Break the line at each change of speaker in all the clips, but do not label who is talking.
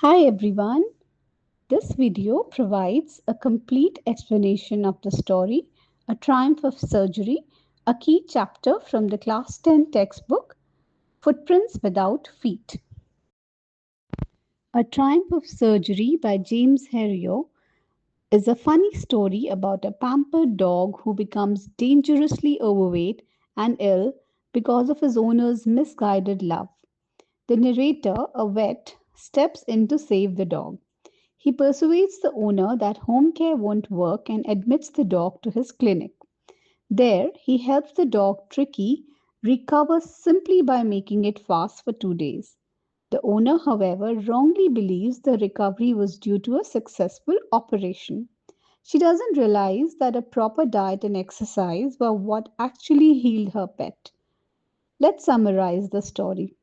Hi everyone. This video provides a complete explanation of the story, A Triumph of Surgery, a key chapter from the Class 10 textbook, Footprints Without Feet. A Triumph of Surgery by James Herriot is a funny story about a pampered dog who becomes dangerously overweight and ill because of his owner's misguided love. The narrator, a vet, steps in to save the dog. He persuades the owner that home care won't work and admits the dog to his clinic. There, he helps the dog Tricky recover simply by making it fast for 2 days. The owner, however, wrongly believes the recovery was due to a successful operation. She doesn't realize that a proper diet and exercise were what actually healed her pet. Let's summarize the story.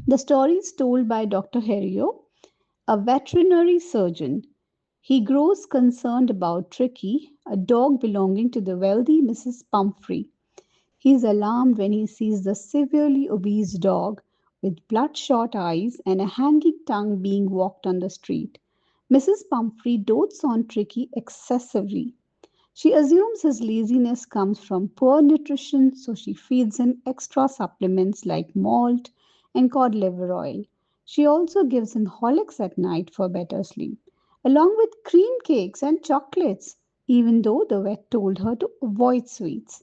The story is told by Dr. Herriot, a veterinary surgeon. He grows concerned about Tricky, a dog belonging to the wealthy Mrs. Pumphrey. He is alarmed when he sees the severely obese dog with bloodshot eyes and a hanging tongue being walked on the street. Mrs. Pumphrey dotes on Tricky excessively. She assumes his laziness comes from poor nutrition, so she feeds him extra supplements like malt and cod liver oil. She also gives him Horlicks at night for better sleep, along with cream cakes and chocolates, even though the vet told her to avoid sweets.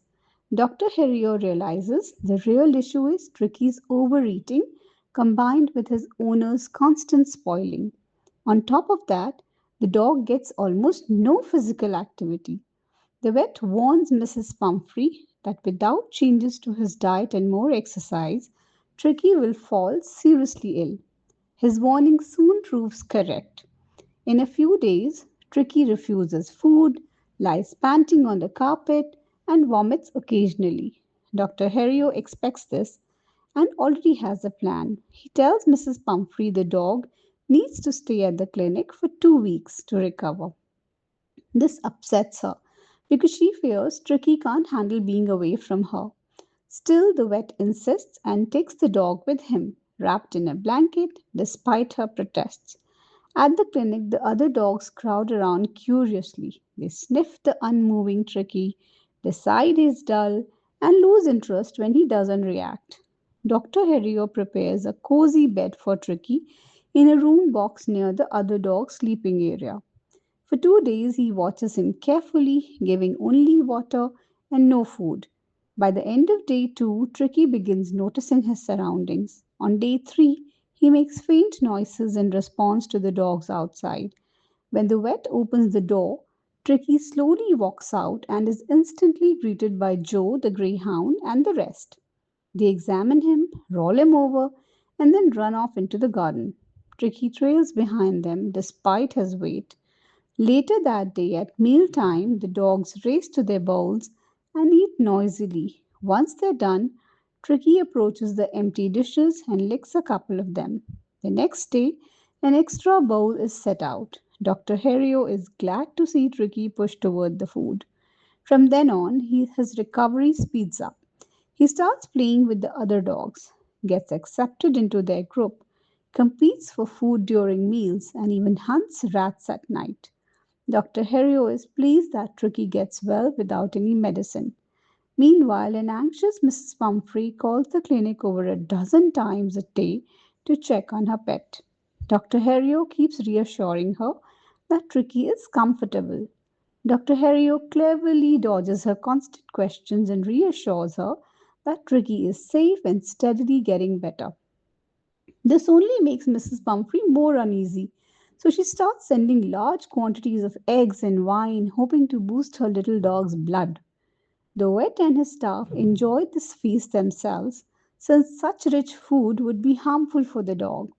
Dr. Herriot realizes the real issue is Tricky's overeating combined with his owner's constant spoiling. On top of that, the dog gets almost no physical activity. The vet warns Mrs. Pumphrey that without changes to his diet and more exercise, Tricky will fall seriously ill. His warning soon proves correct. In a few days, Tricky refuses food, lies panting on the carpet, and vomits occasionally. Dr. Herriot expects this and already has a plan. He tells Mrs. Pumphrey the dog needs to stay at the clinic for 2 weeks to recover. This upsets her because she fears Tricky can't handle being away from her. Still, the vet insists and takes the dog with him, wrapped in a blanket, despite her protests. At the clinic, the other dogs crowd around curiously. They sniff the unmoving Tricky, decide he's dull, and lose interest when he doesn't react. Dr. Herriot prepares a cozy bed for Tricky in a room box near the other dog's sleeping area. For 2 days, he watches him carefully, giving only water and no food. By the end of day two, Tricky begins noticing his surroundings. On day three, he makes faint noises in response to the dogs outside. When the vet opens the door, Tricky slowly walks out and is instantly greeted by Joe, the greyhound, and the rest. They examine him, roll him over, and then run off into the garden. Tricky trails behind them despite his weight. Later that day, at mealtime, the dogs race to their bowls and eat noisily. Once they're done, Tricky approaches the empty dishes and licks a couple of them. The next day, an extra bowl is set out. Dr. Herriot is glad to see Tricky push toward the food. From then on, his recovery speeds up. He starts playing with the other dogs, gets accepted into their group, competes for food during meals, and even hunts rats at night. Dr. Herriot is pleased that Tricky gets well without any medicine. Meanwhile, an anxious Mrs. Pumphrey calls the clinic over a dozen times a day to check on her pet. Dr. Herriot keeps reassuring her that Tricky is comfortable. Dr. Herriot cleverly dodges her constant questions and reassures her that Tricky is safe and steadily getting better. This only makes Mrs. Pumphrey more uneasy, so she starts sending large quantities of eggs and wine, hoping to boost her little dog's blood. The vet and his staff enjoyed this feast themselves, since such rich food would be harmful for the dog.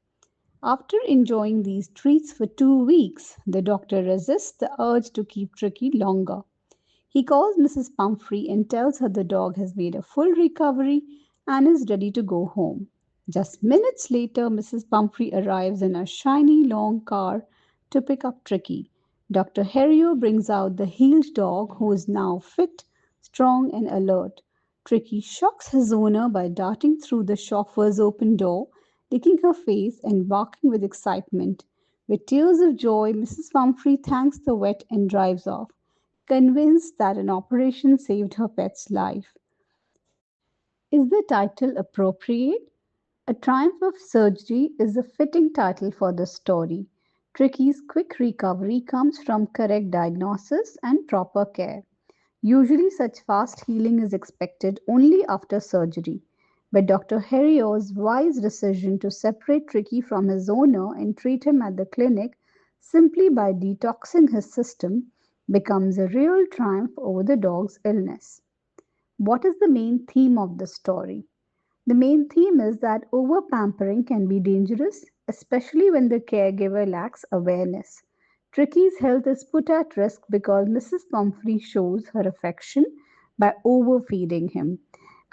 After enjoying these treats for 2 weeks, the doctor resists the urge to keep Tricky longer. He calls Mrs. Pumphrey and tells her the dog has made a full recovery and is ready to go home. Just minutes later, Mrs. Pumphrey arrives in a shiny long car to pick up Tricky. Dr. Herriot brings out the healed dog who is now fit, strong, and alert. Tricky shocks his owner by darting through the chauffeur's open door licking her face and barking with excitement. With tears of joy, Mrs. Pumphrey thanks the vet and drives off, convinced that an operation saved her pet's life. Is the title appropriate? A Triumph of Surgery is a fitting title for the story. Tricky's quick recovery comes from correct diagnosis and proper care. Usually, such fast healing is expected only after surgery. But Dr. Herriot's wise decision to separate Tricky from his owner and treat him at the clinic simply by detoxing his system becomes a real triumph over the dog's illness. What is the main theme of the story? The main theme is that over pampering can be dangerous, especially when the caregiver lacks awareness. Tricky's health is put at risk because Mrs. Pumphrey shows her affection by overfeeding him.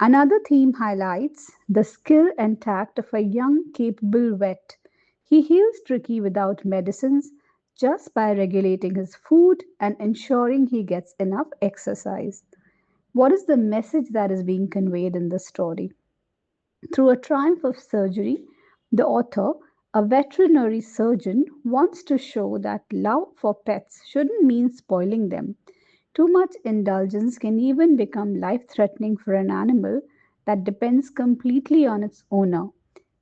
Another theme highlights the skill and tact of a young, capable vet. He heals Tricky without medicines, just by regulating his food and ensuring he gets enough exercise. What is the message that is being conveyed in the story? Through a triumph of surgery, the author, a veterinary surgeon, wants to show that love for pets shouldn't mean spoiling them. Too much indulgence can even become life threatening for an animal that depends completely on its owner.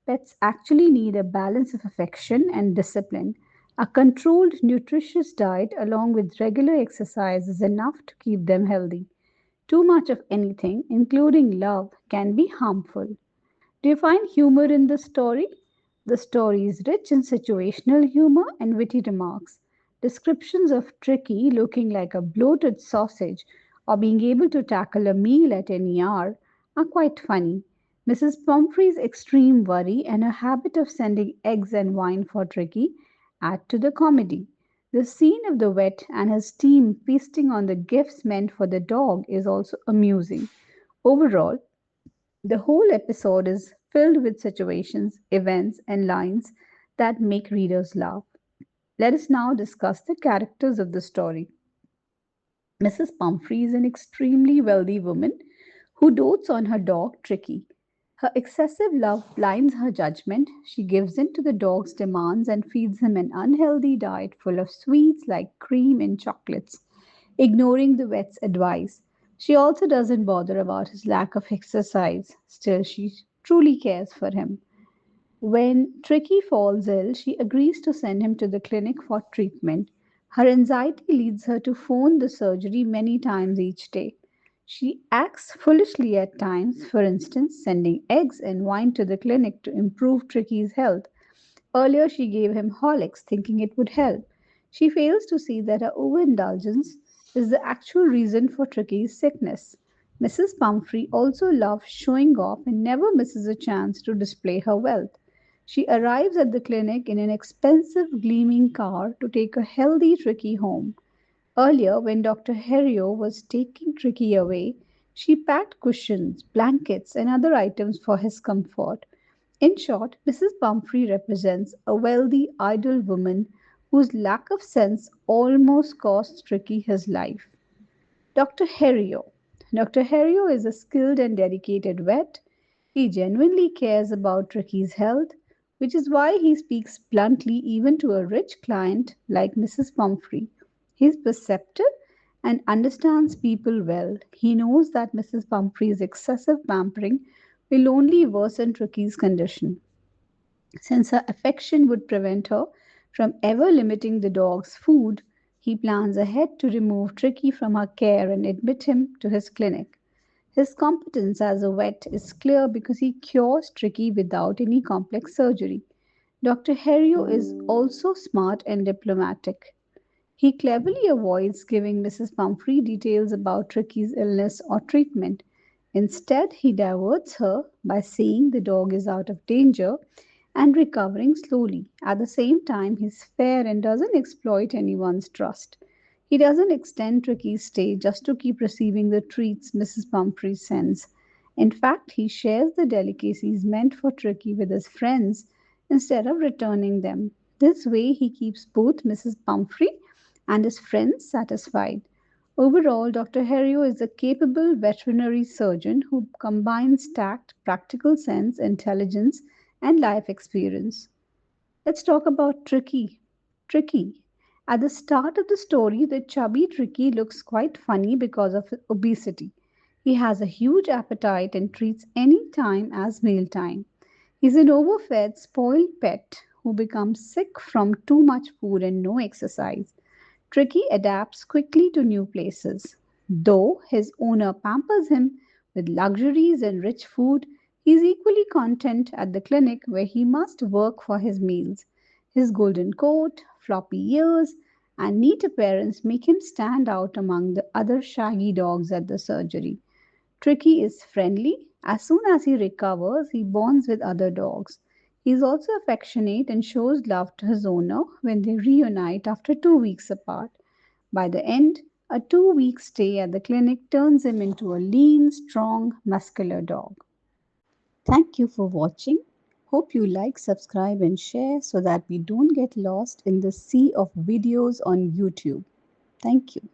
Pets actually need a balance of affection and discipline. A controlled, nutritious diet along with regular exercise is enough to keep them healthy. Too much of anything, including love, can be harmful. Do you find humor in the story? The story is rich in situational humor and witty remarks. Descriptions of Tricky looking like a bloated sausage or being able to tackle a meal at any hour are quite funny. Mrs. Pumphrey's extreme worry and her habit of sending eggs and wine for Tricky add to the comedy. The scene of the vet and his team feasting on the gifts meant for the dog is also amusing. Overall, the whole episode is filled with situations, events, and lines that make readers laugh. Let us now discuss the characters of the story. Mrs. Pumphrey is an extremely wealthy woman who dotes on her dog Tricky. Her excessive love blinds her judgment. She gives in to the dog's demands and feeds him an unhealthy diet full of sweets like cream and chocolates, ignoring the vet's advice. She also doesn't bother about his lack of exercise. Still, she truly cares for him. When Tricky falls ill, she agrees to send him to the clinic for treatment. Her anxiety leads her to phone the surgery many times each day. She acts foolishly at times, for instance, sending eggs and wine to the clinic to improve Tricky's health. Earlier, she gave him Horlicks, thinking it would help. She fails to see that her overindulgence is the actual reason for Tricky's sickness. Mrs. Pumphrey also loves showing off and never misses a chance to display her wealth. She arrives at the clinic in an expensive, gleaming car to take a healthy Tricky home. Earlier, when Dr. Herriot was taking Tricky away, she packed cushions, blankets, and other items for his comfort. In short, Mrs. Pumphrey represents a wealthy, idle woman whose lack of sense almost cost Tricky his life. Dr. Herriot. Dr. Herriot is a skilled and dedicated vet. He genuinely cares about Tricky's health, which is why he speaks bluntly even to a rich client like Mrs. Pumphrey. He is perceptive and understands people well. He knows that Mrs. Pumphrey's excessive pampering will only worsen Tricky's condition. Since her affection would prevent her from ever limiting the dog's food, he plans ahead to remove Tricky from her care and admit him to his clinic. His competence as a vet is clear because he cures Tricky without any complex surgery. Dr. Herriot is also smart and diplomatic. He cleverly avoids giving Mrs. Pumphrey details about Tricky's illness or treatment. Instead, he diverts her by saying the dog is out of danger and recovering slowly. At the same time, he's fair and doesn't exploit anyone's trust. He doesn't extend Tricky's stay just to keep receiving the treats Mrs. Pumphrey sends. In fact, he shares the delicacies meant for Tricky with his friends instead of returning them. This way, he keeps both Mrs. Pumphrey and his friends satisfied. Overall, Dr. Herriot is a capable veterinary surgeon who combines tact, practical sense, intelligence, and life experience. Let's talk about Tricky. Tricky. At the start of the story, the chubby Tricky looks quite funny because of obesity. He has a huge appetite and treats any time as mealtime. He's an overfed, spoiled pet who becomes sick from too much food and no exercise. Tricky adapts quickly to new places. Though his owner pampers him with luxuries and rich food, he is equally content at the clinic where he must work for his meals. His golden coat, floppy ears, and neat appearance make him stand out among the other shaggy dogs at the surgery. Tricky is friendly. As soon as he recovers, he bonds with other dogs. He is also affectionate and shows love to his owner when they reunite after 2 weeks apart. By the end, a 2 week stay at the clinic turns him into a lean, strong, muscular dog. Thank you for watching. Hope you like, subscribe, and share so that we don't get lost in the sea of videos on YouTube. Thank you.